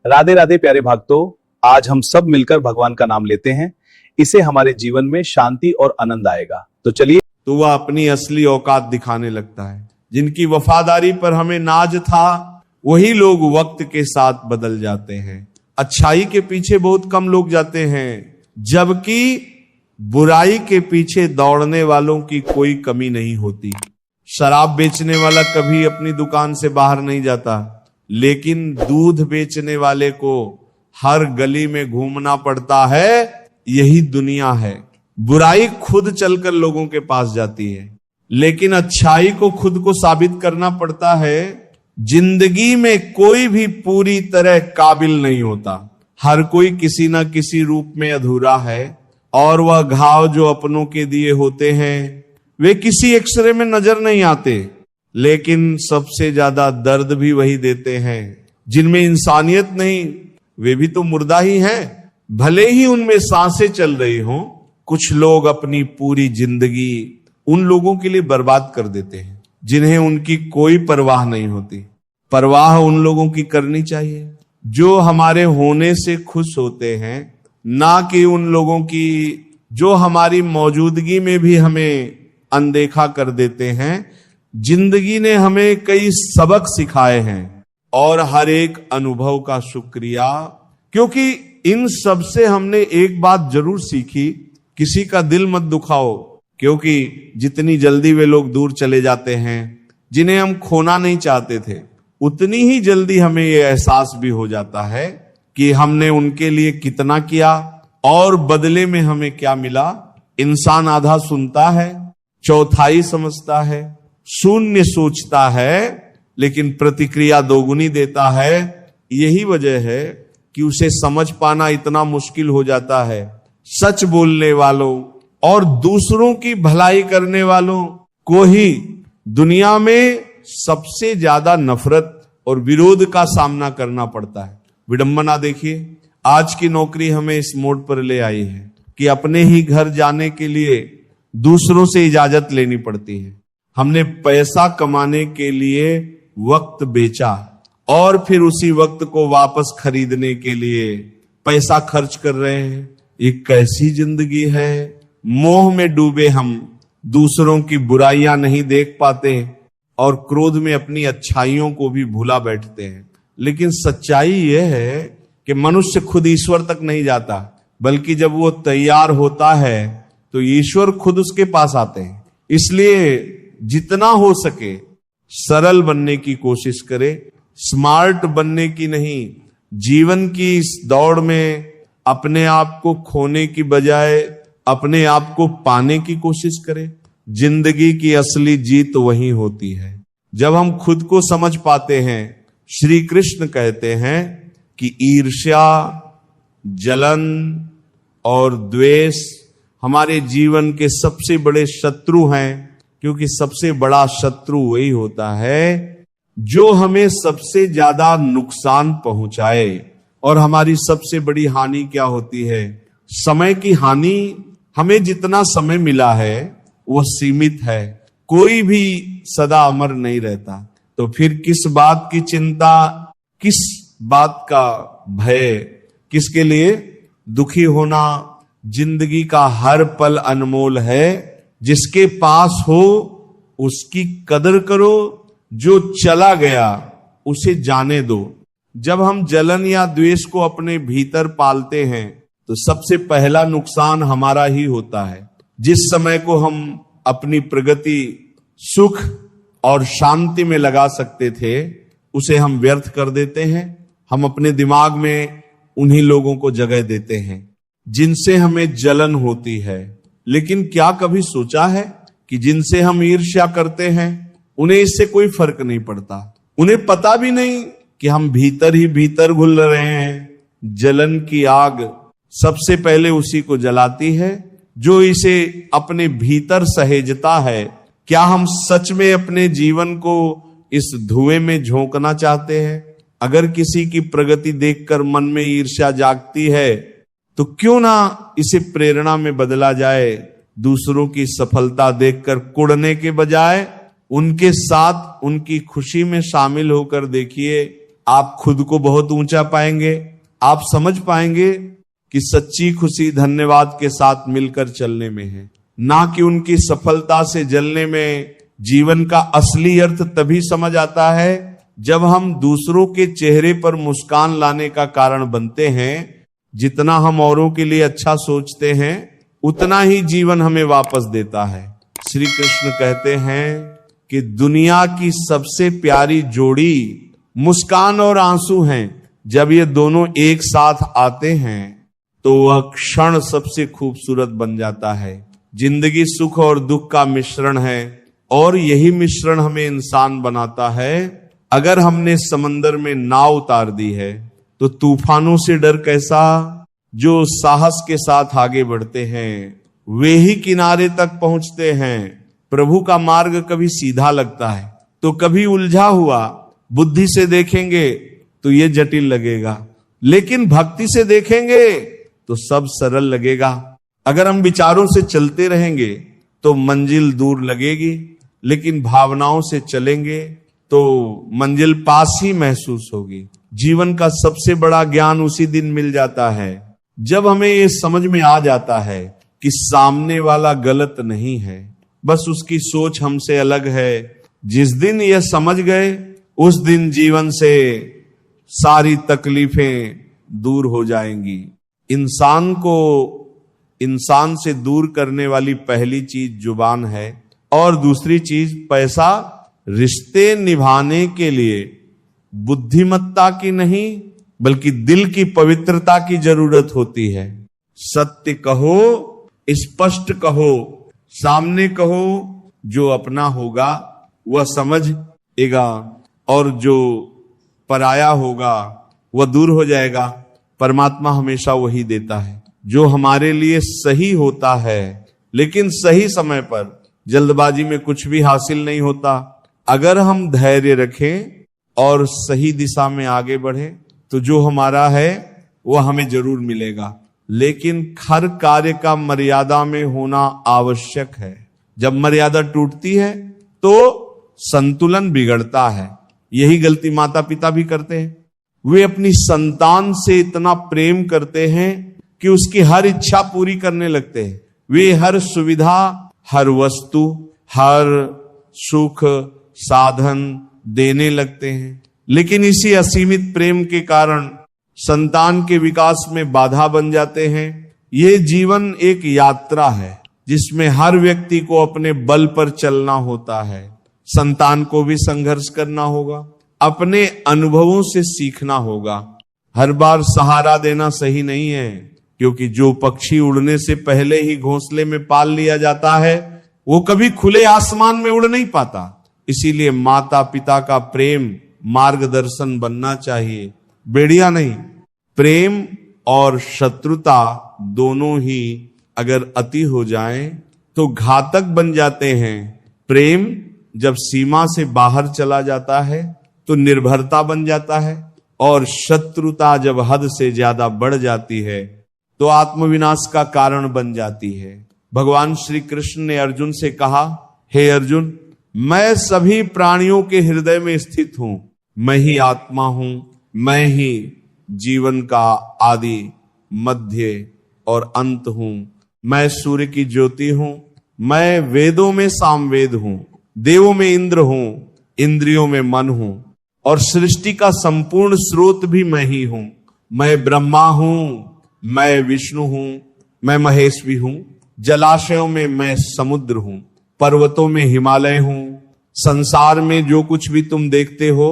राधे राधे प्यारे भक्तों, आज हम सब मिलकर भगवान का नाम लेते हैं। इसे हमारे जीवन में शांति और आनंद आएगा। तो चलिए। तो वह अपनी असली औकात दिखाने लगता है। जिनकी वफादारी पर हमें नाज था, वही लोग वक्त के साथ बदल जाते हैं। अच्छाई के पीछे बहुत कम लोग जाते हैं, जबकि बुराई के पीछे दौड़ने वालों की कोई कमी नहीं होती। शराब बेचने वाला कभी अपनी दुकान से बाहर नहीं जाता, लेकिन दूध बेचने वाले को हर गली में घूमना पड़ता है। यही दुनिया है। बुराई खुद चलकर लोगों के पास जाती है, लेकिन अच्छाई को खुद को साबित करना पड़ता है। जिंदगी में कोई भी पूरी तरह काबिल नहीं होता। हर कोई किसी न किसी रूप में अधूरा है, और वह घाव जो अपनों के दिए होते हैं वे किसी एक्सरे में नजर नहीं आते, लेकिन सबसे ज्यादा दर्द भी वही देते हैं। जिनमें इंसानियत नहीं, वे भी तो मुर्दा ही हैं, भले ही उनमें सांसें चल रही हों। कुछ लोग अपनी पूरी जिंदगी उन लोगों के लिए बर्बाद कर देते हैं जिन्हें उनकी कोई परवाह नहीं होती। परवाह उन लोगों की करनी चाहिए जो हमारे होने से खुश होते हैं, ना कि उन लोगों की जो हमारी मौजूदगी में भी हमें अनदेखा कर देते हैं। जिंदगी ने हमें कई सबक सिखाए हैं, और हर एक अनुभव का शुक्रिया, क्योंकि इन सब से हमने एक बात जरूर सीखी, किसी का दिल मत दुखाओ। क्योंकि जितनी जल्दी वे लोग दूर चले जाते हैं जिन्हें हम खोना नहीं चाहते थे, उतनी ही जल्दी हमें ये एहसास भी हो जाता है कि हमने उनके लिए कितना किया और बदले में हमें क्या मिला। इंसान आधा सुनता है, चौथाई समझता है, शून्य सोचता है, लेकिन प्रतिक्रिया दोगुनी देता है। यही वजह है कि उसे समझ पाना इतना मुश्किल हो जाता है। सच बोलने वालों और दूसरों की भलाई करने वालों को ही दुनिया में सबसे ज्यादा नफरत और विरोध का सामना करना पड़ता है। विडंबना देखिए, आज की नौकरी हमें इस मोड़ पर ले आई है कि अपने ही घर जाने के लिए दूसरों से इजाजत लेनी पड़ती है। हमने पैसा कमाने के लिए वक्त बेचा, और फिर उसी वक्त को वापस खरीदने के लिए पैसा खर्च कर रहे हैं। ये कैसी जिंदगी है। मोह में डूबे हम दूसरों की बुराइयां नहीं देख पाते, और क्रोध में अपनी अच्छाइयों को भी भूला बैठते हैं। लेकिन सच्चाई यह है कि मनुष्य खुद ईश्वर तक नहीं जाता, बल्कि जब वो तैयार होता है तो ईश्वर खुद उसके पास आते हैं। इसलिए जितना हो सके सरल बनने की कोशिश करे, स्मार्ट बनने की नहीं। जीवन की इस दौड़ में अपने आप को खोने की बजाय अपने आप को पाने की कोशिश करे। जिंदगी की असली जीत वही होती है जब हम खुद को समझ पाते हैं। श्री कृष्ण कहते हैं कि ईर्ष्या, जलन और द्वेष हमारे जीवन के सबसे बड़े शत्रु हैं, क्योंकि सबसे बड़ा शत्रु वही होता है जो हमें सबसे ज्यादा नुकसान पहुंचाए। और हमारी सबसे बड़ी हानि क्या होती है? समय की हानि। हमें जितना समय मिला है वह सीमित है। कोई भी सदा अमर नहीं रहता, तो फिर किस बात की चिंता, किस बात का भय, किसके लिए दुखी होना? जिंदगी का हर पल अनमोल है। जिसके पास हो उसकी कदर करो, जो चला गया उसे जाने दो। जब हम जलन या द्वेष को अपने भीतर पालते हैं तो सबसे पहला नुकसान हमारा ही होता है। जिस समय को हम अपनी प्रगति, सुख और शांति में लगा सकते थे, उसे हम व्यर्थ कर देते हैं। हम अपने दिमाग में उन्हीं लोगों को जगह देते हैं जिनसे हमें जलन होती है। लेकिन क्या कभी सोचा है कि जिनसे हम ईर्ष्या करते हैं उन्हें इससे कोई फर्क नहीं पड़ता। उन्हें पता भी नहीं कि हम भीतर ही भीतर घुल रहे हैं। जलन की आग सबसे पहले उसी को जलाती है जो इसे अपने भीतर सहेजता है। क्या हम सच में अपने जीवन को इस धुएं में झोंकना चाहते हैं? अगर किसी की प्रगति देखकर मन में ईर्ष्या जागती है तो क्यों ना इसे प्रेरणा में बदला जाए। दूसरों की सफलता देखकर कुढ़ने के बजाय उनके साथ उनकी खुशी में शामिल होकर देखिए आप खुद को बहुत ऊंचा पाएंगे। आप समझ पाएंगे कि सच्ची खुशी धन्यवाद के साथ मिलकर चलने में है, ना कि उनकी सफलता से जलने में। जीवन का असली अर्थ तभी समझ आता है जब हम दूसरों के चेहरे पर मुस्कान लाने का कारण बनते हैं। जितना हम औरों के लिए अच्छा सोचते हैं उतना ही जीवन हमें वापस देता है। श्री कृष्ण कहते हैं कि दुनिया की सबसे प्यारी जोड़ी मुस्कान और आंसू हैं। जब ये दोनों एक साथ आते हैं तो वह क्षण सबसे खूबसूरत बन जाता है। जिंदगी सुख और दुख का मिश्रण है और यही मिश्रण हमें इंसान बनाता है। अगर हमने समंदर में नाव उतार दी है तो तूफानों से डर कैसा। जो साहस के साथ आगे बढ़ते हैं वे ही किनारे तक पहुंचते हैं। प्रभु का मार्ग कभी सीधा लगता है तो कभी उलझा हुआ। बुद्धि से देखेंगे तो ये जटिल लगेगा, लेकिन भक्ति से देखेंगे तो सब सरल लगेगा। अगर हम विचारों से चलते रहेंगे तो मंजिल दूर लगेगी, लेकिन भावनाओं से चलेंगे तो मंजिल पास ही महसूस होगी। जीवन का सबसे बड़ा ज्ञान उसी दिन मिल जाता है जब हमें ये समझ में आ जाता है कि सामने वाला गलत नहीं है, बस उसकी सोच हमसे अलग है। जिस दिन यह समझ गए उस दिन जीवन से सारी तकलीफें दूर हो जाएंगी। इंसान को इंसान से दूर करने वाली पहली चीज जुबान है और दूसरी चीज पैसा। रिश्ते निभाने के लिए बुद्धिमत्ता की नहीं बल्कि दिल की पवित्रता की जरूरत होती है। सत्य कहो, स्पष्ट कहो, सामने कहो। जो अपना होगा वह समझेगा और जो पराया होगा वह दूर हो जाएगा। परमात्मा हमेशा वही देता है जो हमारे लिए सही होता है, लेकिन सही समय पर। जल्दबाजी में कुछ भी हासिल नहीं होता। अगर हम धैर्य रखें और सही दिशा में आगे बढ़े तो जो हमारा है वह हमें जरूर मिलेगा। लेकिन हर कार्य का मर्यादा में होना आवश्यक है। जब मर्यादा टूटती है तो संतुलन बिगड़ता है। यही गलती माता पिता भी करते हैं। वे अपनी संतान से इतना प्रेम करते हैं कि उसकी हर इच्छा पूरी करने लगते हैं। वे हर सुविधा, हर वस्तु, हर सुख साधन देने लगते हैं। लेकिन इसी असीमित प्रेम के कारण संतान के विकास में बाधा बन जाते हैं। ये जीवन एक यात्रा है जिसमें हर व्यक्ति को अपने बल पर चलना होता है। संतान को भी संघर्ष करना होगा, अपने अनुभवों से सीखना होगा। हर बार सहारा देना सही नहीं है, क्योंकि जो पक्षी उड़ने से पहले ही घोंसले में पाल लिया जाता है वो कभी खुले आसमान में उड़ नहीं पाता। इसीलिए माता पिता का प्रेम मार्गदर्शन बनना चाहिए, बेड़िया नहीं। प्रेम और शत्रुता दोनों ही अगर अति हो जाएं तो घातक बन जाते हैं। प्रेम जब सीमा से बाहर चला जाता है तो निर्भरता बन जाता है, और शत्रुता जब हद से ज्यादा बढ़ जाती है तो आत्मविनाश का कारण बन जाती है। भगवान श्री कृष्ण ने अर्जुन से कहा, हे अर्जुन, मैं सभी प्राणियों के हृदय में स्थित हूं। मैं ही आत्मा हूं, मैं ही जीवन का आदि, मध्य और अंत हूं। मैं सूर्य की ज्योति हूं, मैं वेदों में सामवेद हूं, देवों में इंद्र हूं, इंद्रियों में मन हूं, और सृष्टि का संपूर्ण स्रोत भी मैं ही हूं। मैं ब्रह्मा हूं, मैं विष्णु हूं, मैं महेश भी हूं। जलाशयों में मैं समुद्र हूं, पर्वतों में हिमालय हूं। संसार में जो कुछ भी तुम देखते हो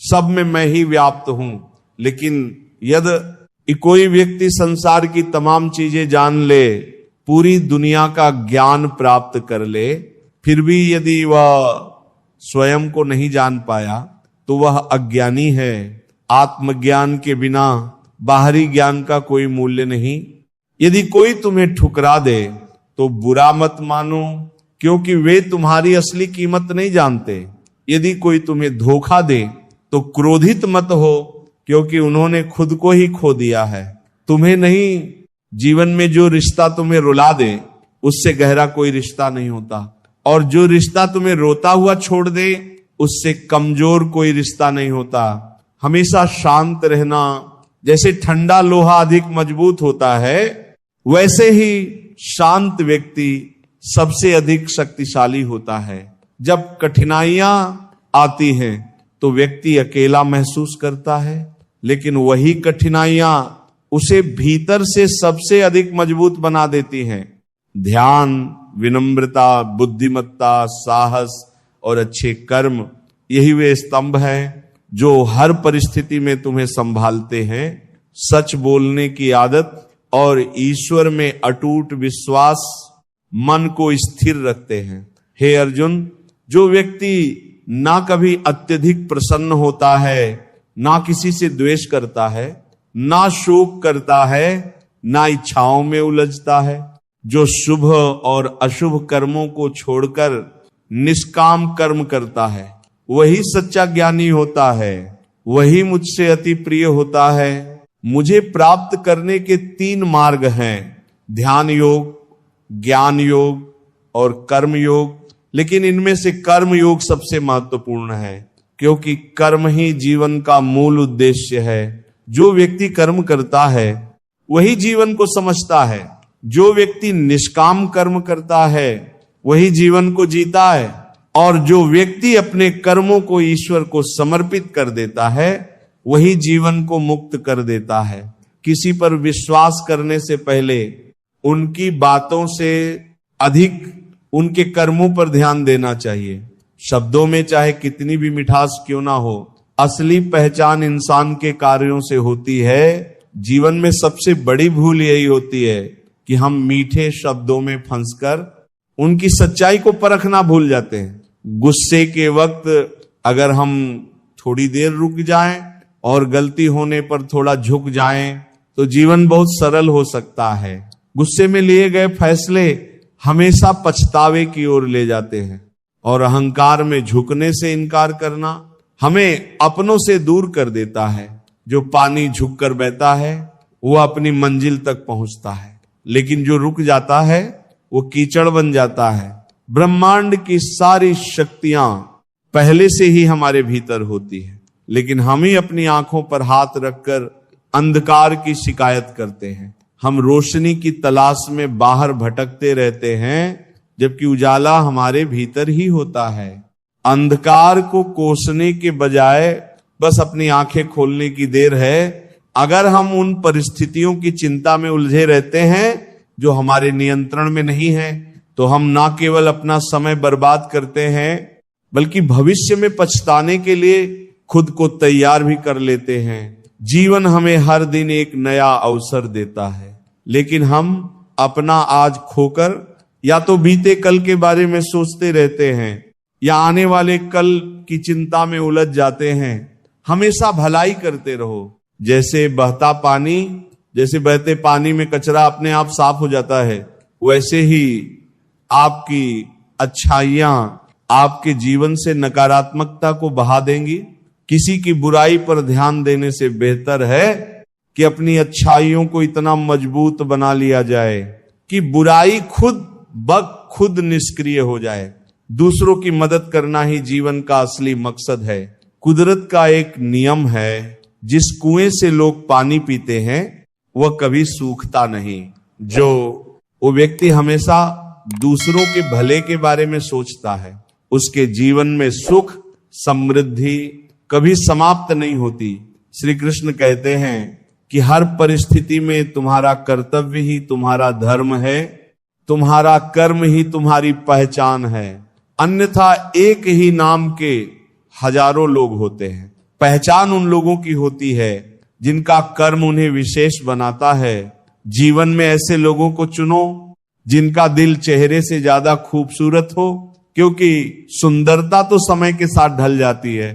सब में मैं ही व्याप्त हूं। लेकिन यदि कोई व्यक्ति संसार की तमाम चीजें जान ले, पूरी दुनिया का ज्ञान प्राप्त कर ले, फिर भी यदि वह स्वयं को नहीं जान पाया तो वह अज्ञानी है। आत्मज्ञान के बिना बाहरी ज्ञान का कोई मूल्य नहीं। यदि कोई तुम्हें ठुकरा दे तो बुरा मत मानो, क्योंकि वे तुम्हारी असली कीमत नहीं जानते। यदि कोई तुम्हें धोखा दे तो क्रोधित मत हो, क्योंकि उन्होंने खुद को ही खो दिया है, तुम्हें नहीं। जीवन में जो रिश्ता तुम्हें रुला दे उससे गहरा कोई रिश्ता नहीं होता, और जो रिश्ता तुम्हें रोता हुआ छोड़ दे उससे कमजोर कोई रिश्ता नहीं होता। हमेशा शांत रहना। जैसे ठंडा लोहा अधिक मजबूत होता है, वैसे ही शांत व्यक्ति सबसे अधिक शक्तिशाली होता है। जब कठिनाइयां आती हैं तो व्यक्ति अकेला महसूस करता है, लेकिन वही कठिनाइयां उसे भीतर से सबसे अधिक मजबूत बना देती हैं। ध्यान, विनम्रता, बुद्धिमत्ता, साहस और अच्छे कर्म, यही वे स्तंभ हैं जो हर परिस्थिति में तुम्हें संभालते हैं। सच बोलने की आदत और ईश्वर में अटूट विश्वास मन को स्थिर रखते हैं। हे अर्जुन, जो व्यक्ति ना कभी अत्यधिक प्रसन्न होता है, ना किसी से द्वेष करता है, ना शोक करता है, ना इच्छाओं में उलझता है, जो शुभ और अशुभ कर्मों को छोड़कर निष्काम कर्म करता है, वही सच्चा ज्ञानी होता है, वही मुझसे अति प्रिय होता है। मुझे प्राप्त करने के 3 मार्ग हैं, ध्यान योग, ज्ञान योग और कर्म योग। लेकिन इनमें से कर्म योग सबसे महत्वपूर्ण है, क्योंकि कर्म ही जीवन का मूल उद्देश्य है। जो व्यक्ति कर्म करता है वही जीवन को समझता है। जो व्यक्ति निष्काम कर्म करता है वही जीवन को जीता है। और जो व्यक्ति अपने कर्मों को ईश्वर को समर्पित कर देता है वही जीवन को मुक्त कर देता है। किसी पर विश्वास करने से पहले उनकी बातों से अधिक उनके कर्मों पर ध्यान देना चाहिए। शब्दों में चाहे कितनी भी मिठास क्यों ना हो, असली पहचान इंसान के कार्यों से होती है। जीवन में सबसे बड़ी भूल यही होती है कि हम मीठे शब्दों में फंसकर उनकी सच्चाई को परखना भूल जाते हैं। गुस्से के वक्त अगर हम थोड़ी देर रुक जाएं और गलती होने पर थोड़ा झुक जाएं तो जीवन बहुत सरल हो सकता है। गुस्से में लिए गए फैसले हमेशा पछतावे की ओर ले जाते हैं, और अहंकार में झुकने से इनकार करना हमें अपनों से दूर कर देता है। जो पानी झुककर बहता है वो अपनी मंजिल तक पहुंचता है, लेकिन जो रुक जाता है वो कीचड़ बन जाता है। ब्रह्मांड की सारी शक्तियां पहले से ही हमारे भीतर होती है, लेकिन हम ही अपनी आंखों पर हाथ रखकर अंधकार की शिकायत करते हैं। हम रोशनी की तलाश में बाहर भटकते रहते हैं, जबकि उजाला हमारे भीतर ही होता है। अंधकार को कोसने के बजाय बस अपनी आंखें खोलने की देर है। अगर हम उन परिस्थितियों की चिंता में उलझे रहते हैं जो हमारे नियंत्रण में नहीं है, तो हम ना केवल अपना समय बर्बाद करते हैं, बल्कि भविष्य में पछताने के लिए खुद को तैयार भी कर लेते हैं। जीवन हमें हर दिन एक नया अवसर देता है, लेकिन हम अपना आज खोकर या तो बीते कल के बारे में सोचते रहते हैं या आने वाले कल की चिंता में उलझ जाते हैं। हमेशा भलाई करते रहो। जैसे बहते पानी में कचरा अपने आप साफ हो जाता है, वैसे ही आपकी अच्छाइयां आपके जीवन से नकारात्मकता को बहा देंगी। किसी की बुराई पर ध्यान देने से बेहतर है कि अपनी अच्छाइयों को इतना मजबूत बना लिया जाए कि बुराई खुद निष्क्रिय हो जाए। दूसरों की मदद करना ही जीवन का असली मकसद है। कुदरत का एक नियम है, जिस कुएं से लोग पानी पीते हैं वह कभी सूखता नहीं। जो वो व्यक्ति हमेशा दूसरों के भले के बारे में सोचता है, उसके जीवन में सुख समृद्धि कभी समाप्त नहीं होती। श्री कृष्ण कहते हैं कि हर परिस्थिति में तुम्हारा कर्तव्य ही तुम्हारा धर्म है, तुम्हारा कर्म ही तुम्हारी पहचान है। अन्यथा एक ही नाम के हजारों लोग होते हैं। पहचान उन लोगों की होती है जिनका कर्म उन्हें विशेष बनाता है। जीवन में ऐसे लोगों को चुनो जिनका दिल चेहरे से ज्यादा खूबसूरत हो, क्योंकि सुंदरता तो समय के साथ ढल जाती है,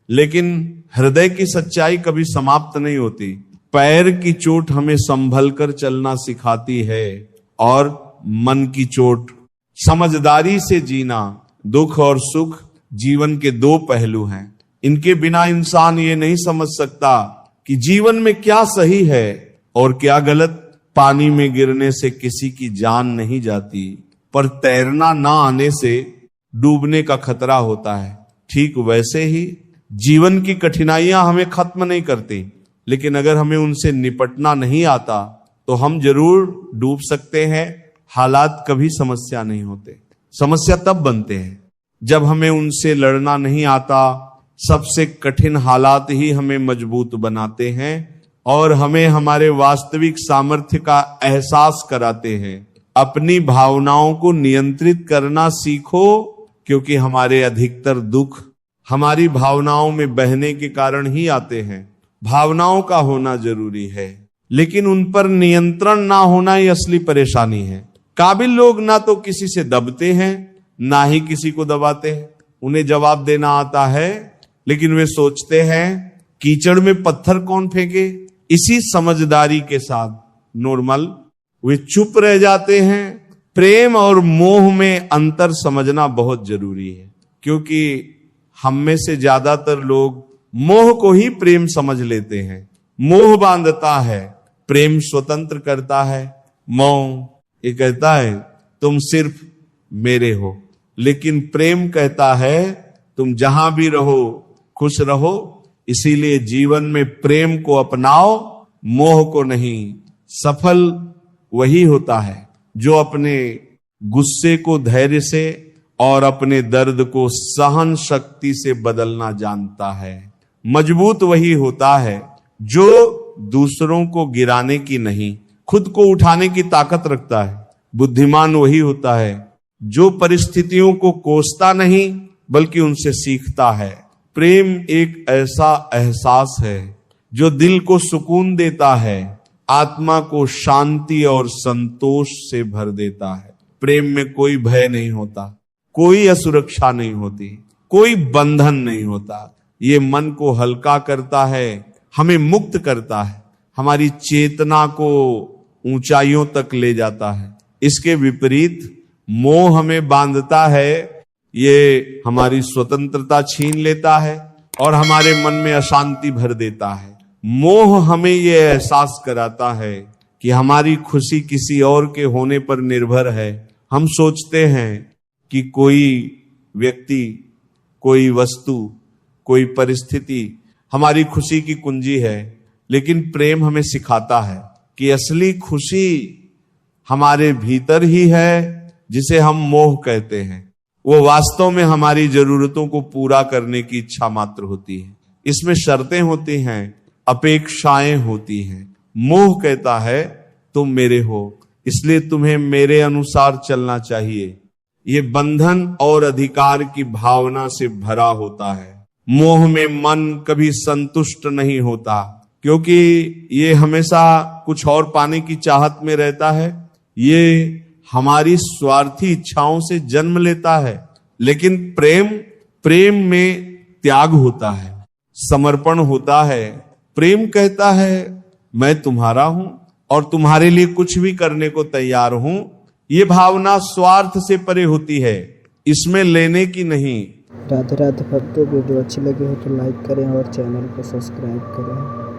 लेकिन हृदय की सच्चाई कभी समाप्त नहीं होती। पैर की चोट हमें संभल कर चलना सिखाती है, और मन की चोट समझदारी से जीना। दुख और सुख जीवन के 2 पहलू हैं। इनके बिना इंसान ये नहीं समझ सकता कि जीवन में क्या सही है और क्या गलत। पानी में गिरने से किसी की जान नहीं जाती, पर तैरना ना आने से डूबने का खतरा होता है। ठीक वैसे ही जीवन की कठिनाइयां हमें खत्म नहीं करती, लेकिन अगर हमें उनसे निपटना नहीं आता तो हम जरूर डूब सकते हैं। हालात कभी समस्या नहीं होते, समस्या तब बनते हैं जब हमें उनसे लड़ना नहीं आता। सबसे कठिन हालात ही हमें मजबूत बनाते हैं और हमें हमारे वास्तविक सामर्थ्य का एहसास कराते हैं। अपनी भावनाओं को नियंत्रित करना सीखो, क्योंकि हमारे अधिकतर दुख हमारी भावनाओं में बहने के कारण ही आते हैं। भावनाओं का होना जरूरी है, लेकिन उन पर नियंत्रण ना होना ही असली परेशानी है। काबिल लोग ना तो किसी से दबते हैं, ना ही किसी को दबाते हैं। उन्हें जवाब देना आता है, लेकिन वे सोचते हैं कीचड़ में पत्थर कौन फेंके। इसी समझदारी के साथ नॉर्मल वे चुप रह जाते हैं। प्रेम और मोह में अंतर समझना बहुत जरूरी है, क्योंकि हम में से ज्यादातर लोग मोह को ही प्रेम समझ लेते हैं। मोह बांधता है, प्रेम स्वतंत्र करता है। मोह ये कहता है तुम सिर्फ मेरे हो, लेकिन प्रेम कहता है तुम जहां भी रहो खुश रहो। इसीलिए जीवन में प्रेम को अपनाओ, मोह को नहीं। सफल वही होता है जो अपने गुस्से को धैर्य से और अपने दर्द को सहन शक्ति से बदलना जानता है। मजबूत वही होता है जो दूसरों को गिराने की नहीं, खुद को उठाने की ताकत रखता है। बुद्धिमान वही होता है जो परिस्थितियों को कोसता नहीं, बल्कि उनसे सीखता है। प्रेम एक ऐसा एहसास है जो दिल को सुकून देता है, आत्मा को शांति और संतोष से भर देता है। प्रेम में कोई भय नहीं होता, कोई असुरक्षा नहीं होती, कोई बंधन नहीं होता। ये मन को हल्का करता है, हमें मुक्त करता है, हमारी चेतना को ऊंचाइयों तक ले जाता है। इसके विपरीत मोह हमें बांधता है, ये हमारी स्वतंत्रता छीन लेता है और हमारे मन में अशांति भर देता है। मोह हमें ये एहसास कराता है कि हमारी खुशी किसी और के होने पर निर्भर है। हम सोचते हैं कि कोई व्यक्ति, कोई वस्तु, कोई परिस्थिति हमारी खुशी की कुंजी है, लेकिन प्रेम हमें सिखाता है कि असली खुशी हमारे भीतर ही है, जिसे हम मोह कहते हैं। वो वास्तव में हमारी जरूरतों को पूरा करने की इच्छा मात्र होती है। इसमें शर्तें होती हैं, अपेक्षाएं होती हैं। मोह कहता है तुम मेरे हो, इसलिए तुम्हें मेरे अनुसार चलना चाहिए। ये बंधन और अधिकार की भावना से भरा होता है। मोह में मन कभी संतुष्ट नहीं होता, क्योंकि ये हमेशा कुछ और पाने की चाहत में रहता है। ये हमारी स्वार्थी इच्छाओं से जन्म लेता है। लेकिन प्रेम में त्याग होता है, समर्पण होता है। प्रेम कहता है मैं तुम्हारा हूं और तुम्हारे लिए कुछ भी करने को तैयार हूं। ये भावना स्वार्थ से परे होती है, इसमें लेने की नहीं। राधे राधे भक्तों, वीडियो अच्छी लगी हो तो लाइक करें और चैनल को सब्सक्राइब करें।